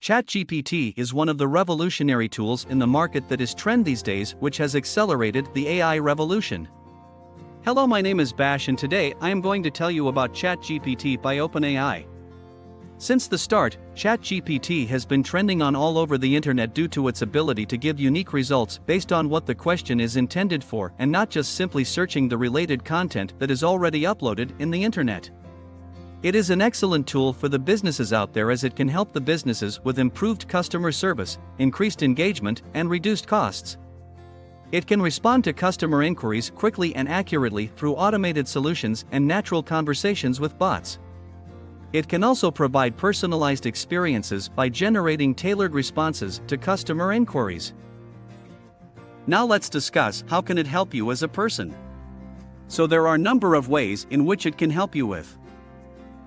Chat GPT is one of the revolutionary tools in the market that is trend these days, which has accelerated the AI revolution. Hello, my name is Bash, and today I am going to tell you about Chat GPT by OpenAI. Since the start, Chat GPT has been trending on all over the internet due to its ability to give unique results based on what the question is intended for and not just simply searching the related content that is already uploaded in the internet. It is an excellent tool for the businesses out there as it can help the businesses with improved customer service, increased engagement, and reduced costs. It can respond to customer inquiries quickly and accurately through automated solutions and natural conversations with bots. It can also provide personalized experiences by generating tailored responses to customer inquiries. Now let's discuss how can it help you as a person. So there are a number of ways in which it can help you with.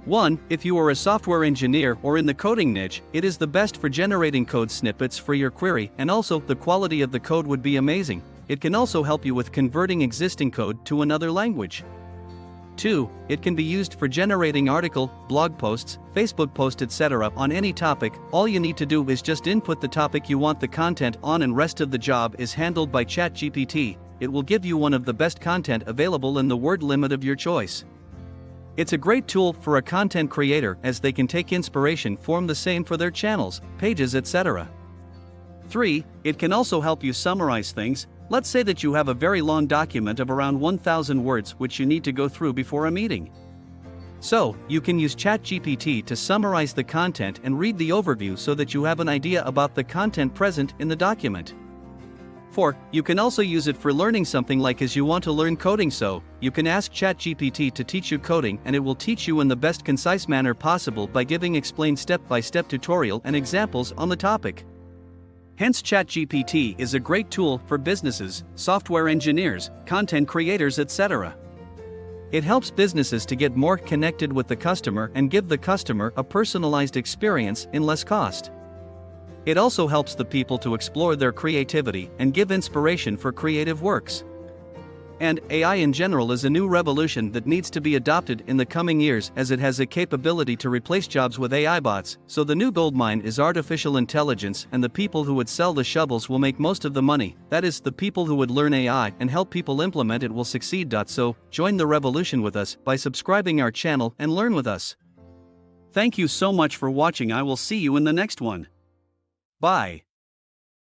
1. If you are a software engineer or in the coding niche, it is the best for generating code snippets for your query, and also the quality of the code would be amazing. It can also help you with converting existing code to another language. 2. It can be used for generating article, blog posts, Facebook posts, etc. on any topic. All you need to do is just input the topic you want the content on, and rest of the job is handled by Chat GPT. It will give you one of the best content available in the word limit of your choice. It's a great tool for a content creator as they can take inspiration from the same for their channels, pages, etc. 3. It can also help you summarize things. Let's say that you have a very long document of around 1,000 words which you need to go through before a meeting. So, you can use Chat GPT to summarize the content and read the overview so that you have an idea about the content present in the document. 4. You can also use it for learning something, like as you want to learn coding, so you can ask Chat GPT to teach you coding, and it will teach you in the best concise manner possible by giving explained step-by-step tutorial and examples on the topic. Hence, Chat GPT is a great tool for businesses, software engineers, content creators, etc. It helps businesses to get more connected with the customer and give the customer a personalized experience in less cost. It also helps the people to explore their creativity and give inspiration for creative works. And AI in general is a new revolution that needs to be adopted in the coming years, as it has a capability to replace jobs with AI bots. So the new goldmine is artificial intelligence, and the people who would sell the shovels will make most of the money. That is, the people who would learn AI and help people implement it will succeed. So join the revolution with us by subscribing our channel and learn with us. Thank you so much for watching. I will see you in the next one. Bye.